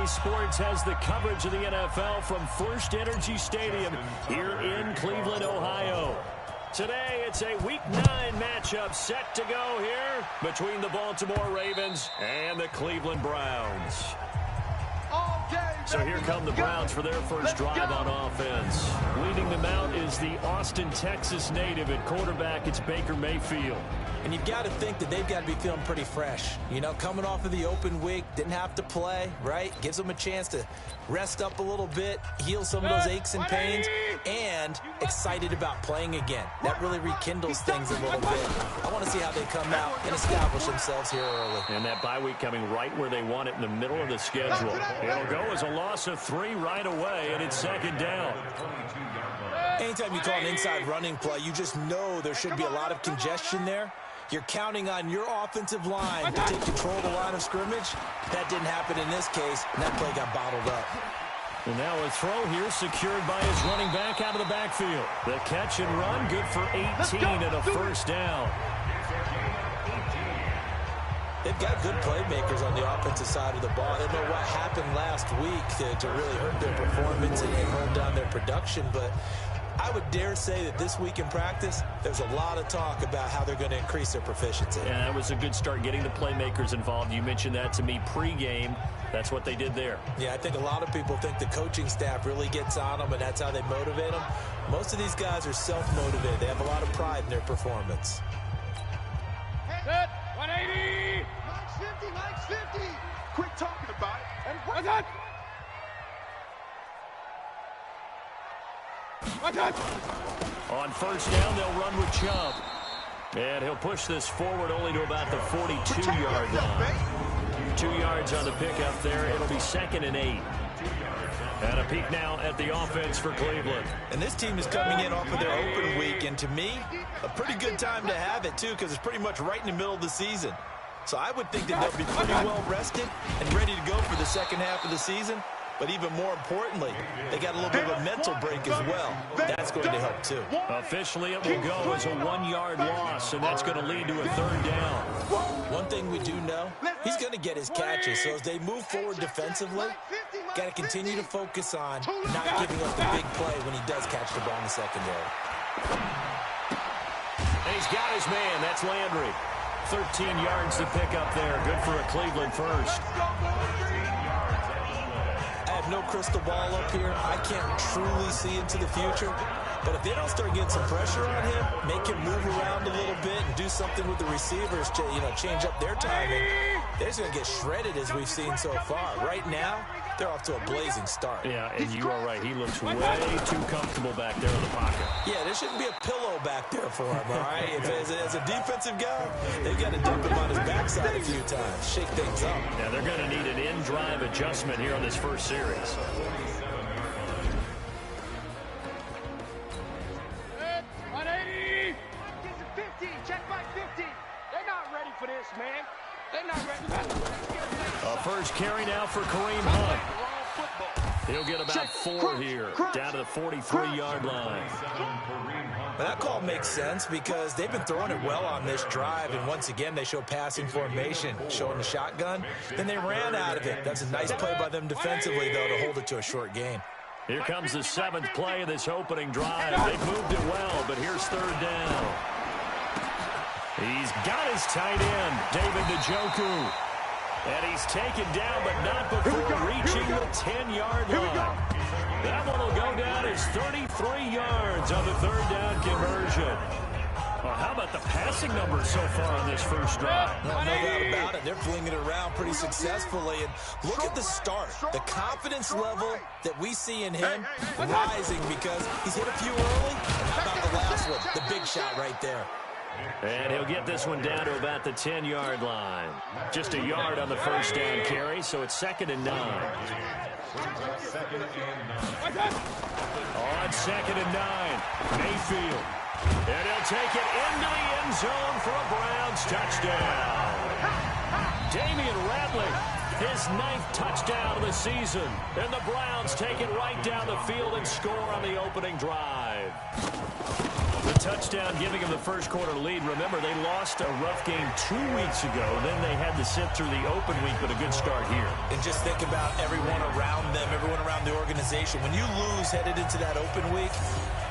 Sports has the coverage of the NFL from First Energy Stadium here in Cleveland, Ohio. Today, it's a Week 9 matchup set to go here between the Baltimore Ravens and the Cleveland Browns. So here come the Browns for their first drive on offense. Leading them out is the Austin, Texas native. At quarterback, it's Baker Mayfield. And you've got to think that they've got to be feeling pretty fresh. You know, coming off of the open week, didn't have to play, right? Gives them a chance to rest up a little bit, heal some of those aches and pains, and excited about playing again. That really rekindles things a little bit. I want to see how they come out and establish themselves here early. And that bye week coming right where they want it, in the middle of the schedule. It'll go as a loss of 3 right away, and it's second down. Anytime you call an inside running play, you just know there should be a lot of congestion there. You're counting on your offensive line to take control of the line of scrimmage. That didn't happen in this case, and that play got bottled up. And now a throw here secured by his running back out of the backfield. The catch and run, good for 18 and a first down. They've got good playmakers on the offensive side of the ball. I don't know what happened last week to really hurt their performance and hold down their production, but I would dare say that this week in practice, there's a lot of talk about how they're going to increase their proficiency. Yeah, that was a good start, getting the playmakers involved. You mentioned that to me pregame. That's what they did there. Yeah, I think a lot of people think the coaching staff really gets on them, and that's how they motivate them. Most of these guys are self-motivated. They have a lot of pride in their performance. Set, 180! Max 50! Quit talking about it. And what's that? On first down, they'll run with Chubb. And he'll push this forward only to about the 42-yard line. 2 yards on the pickup there. It'll be 2nd and 8. And a peek now at the offense for Cleveland. And this team is coming in off of their open week, and to me, a pretty good time to have it, too, because it's pretty much right in the middle of the season. So I would think that they'll be pretty well rested and ready to go for the second half of the season. But even more importantly, they got a little bit of a mental break as well. That's going to help, too. Officially, it will go as a 1-yard loss, and that's going to lead to a 3rd down. One thing we do know, he's going to get his catches. So as they move forward defensively, got to continue to focus on not giving up the big play when he does catch the ball in the secondary. And he's got his man. That's Landry. 13 yards to pick up there. Good for a Cleveland first. I have no crystal ball up here. I can't truly see into the future. But if they don't start getting some pressure on him, make him move around a little bit and do something with the receivers to, change up their timing, they're just going to get shredded as we've seen so far. Right now, they're off to a blazing start. Yeah, and you are right. He looks way too comfortable back there in the pocket. Yeah, there shouldn't be a pillow back there for him, all right? As a defensive guy, they've got to dump him on his backside a few times, shake things up. Yeah, they're going to need an in-drive adjustment here on this first series. 180! 50, check by 50. They're not ready for this, man. They're not ready. A first carry now for Kareem Hunt. He'll get about 4 here, down to the 43-yard line. Well, that call makes sense because they've been throwing it well on this drive, and once again they show passing formation, showing the shotgun. Then they ran out of it. That's a nice play by them defensively, though, to hold it to a short gain. Here comes the 7th play of this opening drive. They've moved it well, but here's 3rd down. He's got his tight end, David Njoku. And he's taken down, but not before reaching the 10-yard line. That one will go down as 33 yards on the 3rd down conversion. Well, how about the passing numbers so far on this first drive? No doubt about it. They're flinging it around pretty successfully. And look at the start. The confidence level that we see in him rising because he's hit a few early. And how about the last one? The big shot right there. And he'll get this one down to about the 10-yard line. Just a yard on the first down carry, so it's 2nd and 9. On 2nd and 9, Mayfield. And he'll take it into the end zone for a Browns touchdown. Damian Rattler his 9th touchdown of the season. And the Browns take it right down the field and score on the opening drive. The touchdown giving him the first quarter lead. Remember, they lost a rough game 2 weeks ago. Then they had to sit through the open week, but a good start here. And just think about everyone around them, everyone around the organization. When you lose headed into that open week,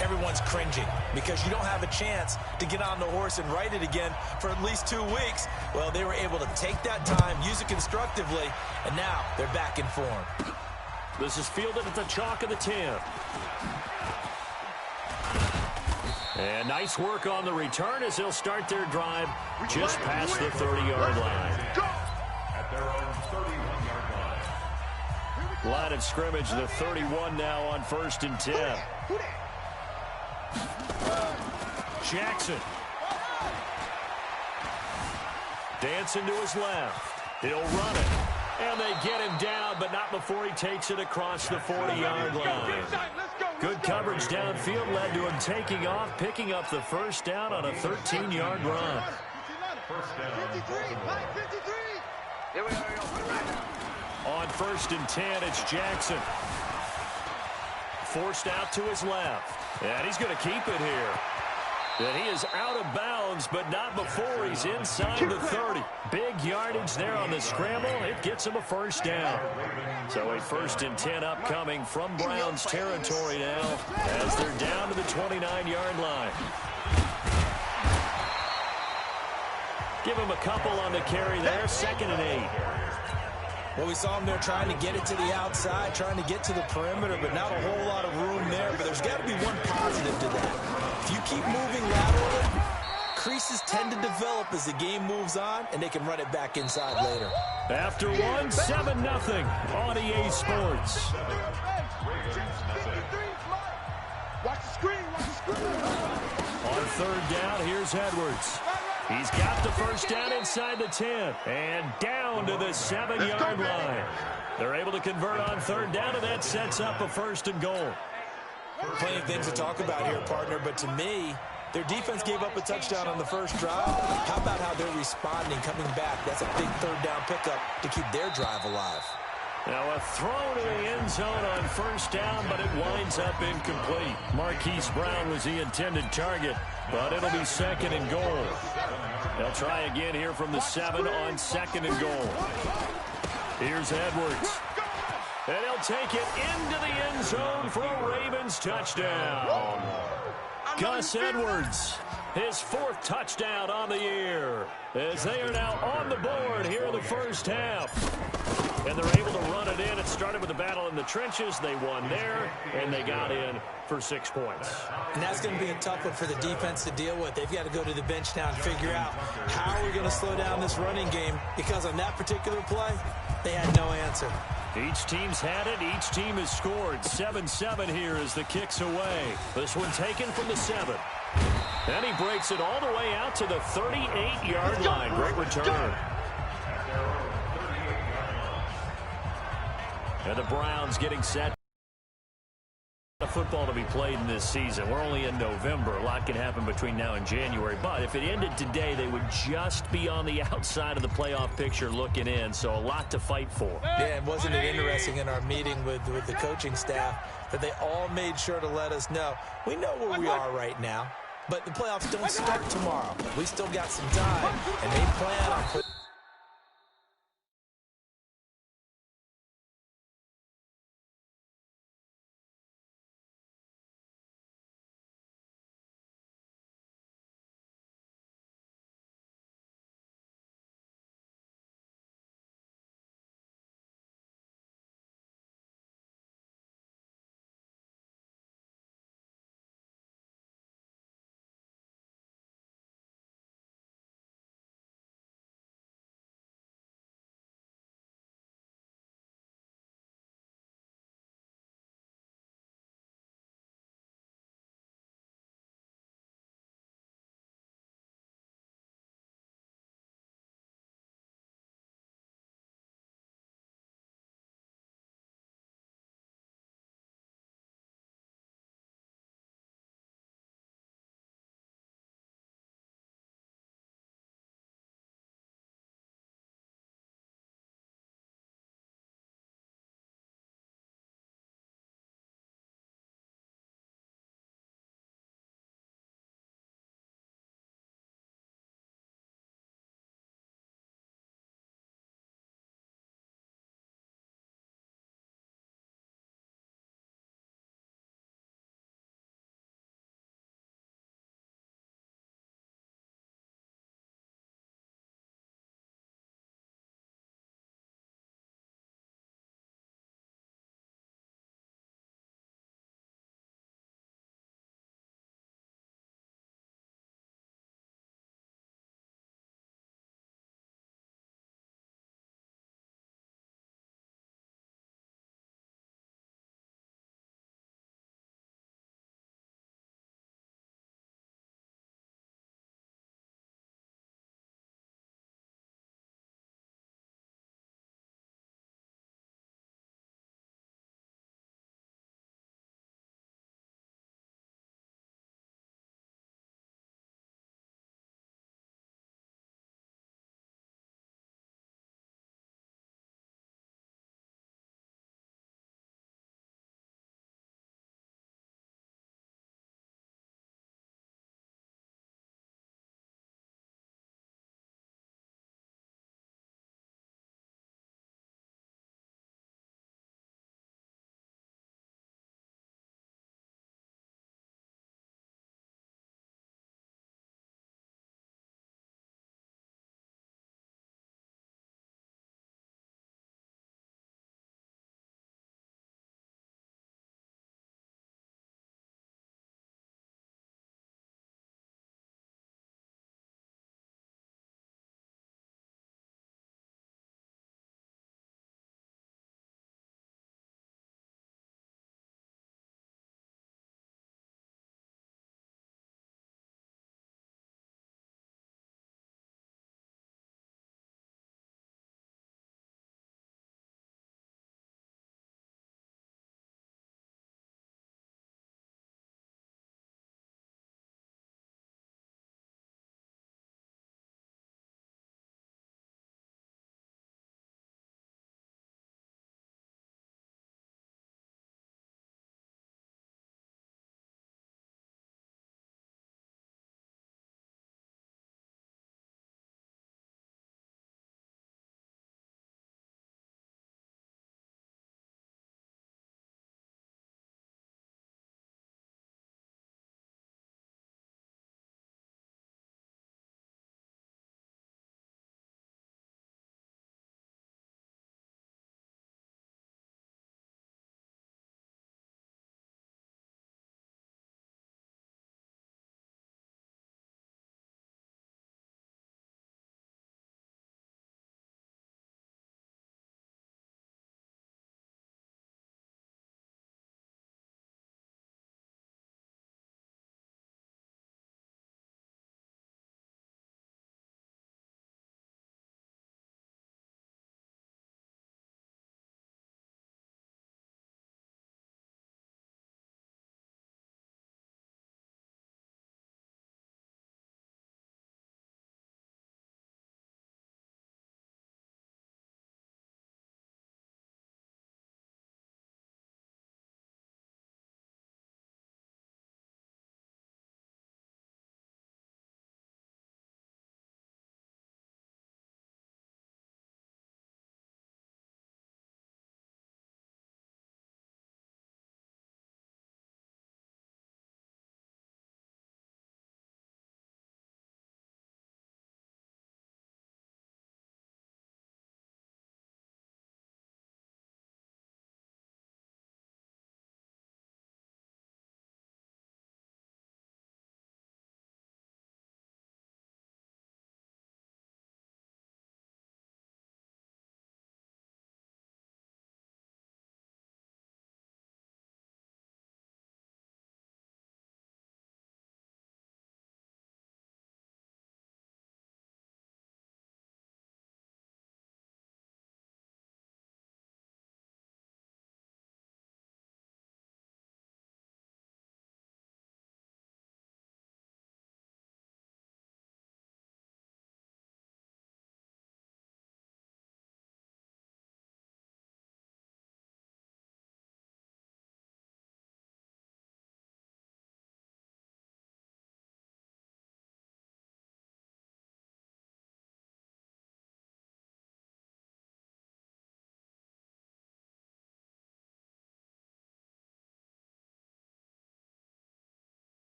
everyone's cringing because you don't have a chance to get on the horse and ride it again for at least 2 weeks. Well, they were able to take that time, use it constructively, and now they're back in form. This is fielded at the chalk of the 10. And nice work on the return as they'll start their drive just past the 30-yard line. At their own 31-yard line. Line of scrimmage, the 31 now on 1st and 10. Jackson. Dancing to his left. He'll run it. And they get him down, but not before he takes it across the 40-yard line. Good coverage downfield led to him taking off, picking up the first down on a 13-yard run. On 1st and 10, it's Jackson. Forced out to his left. And he's going to keep it here. And he is out of bounds, but not before he's inside the 30. Big yardage there on the scramble. It gets him a first down. So a 1st and 10 upcoming from Browns territory now as they're down to the 29-yard line. Give him a couple on the carry there. 2nd and 8. Well, we saw him there trying to get it to the outside, trying to get to the perimeter, but not a whole lot of room there. But there's got to be one positive to that. If you keep moving laterally, creases tend to develop as the game moves on, and they can run it back inside later. After one, 7-0 on EA Sports. Watch the screen, watch the screen. On 3rd down, here's Edwards. He's got the first down inside the 10 and down to the 7-yard line. They're able to convert on 3rd down, and that sets up a 1st and goal. Plenty of things to talk about here, partner, but to me, their defense gave up a touchdown on the first drive. How about how they're responding, coming back? That's a big 3rd down pickup to keep their drive alive. Now a throw to the end zone on 1st down, but it winds up incomplete. Marquise Brown was the intended target, but it'll be 2nd and goal. They'll try again here from the 7 on 2nd and goal. Here's Edwards. And he'll take it into the end zone for a Ravens touchdown. Gus Edwards, his 4th touchdown on the year, as they are now on the board here in the first half. And they're able to run it in. It started with a battle in the trenches. They won there, and they got in for 6 points. And that's going to be a tough one for the defense to deal with. They've got to go to the bench now and figure out how are we going to slow down this running game, because on that particular play, they had no answer. Each team's had it. Each team has scored. 7-7 here as the kick's away. This one taken from the 7. And he breaks it all the way out to the 38-yard line. Great return. And the Browns getting set. Football to be played in this season. We're only in November. A lot can happen between now and January. But if it ended today, they would just be on the outside of the playoff picture looking in. So a lot to fight for. Yeah, and wasn't it interesting in our meeting with the coaching staff that they all made sure to let us know, we know where we are right now, but the playoffs don't start tomorrow. We still got some time, and they plan on putting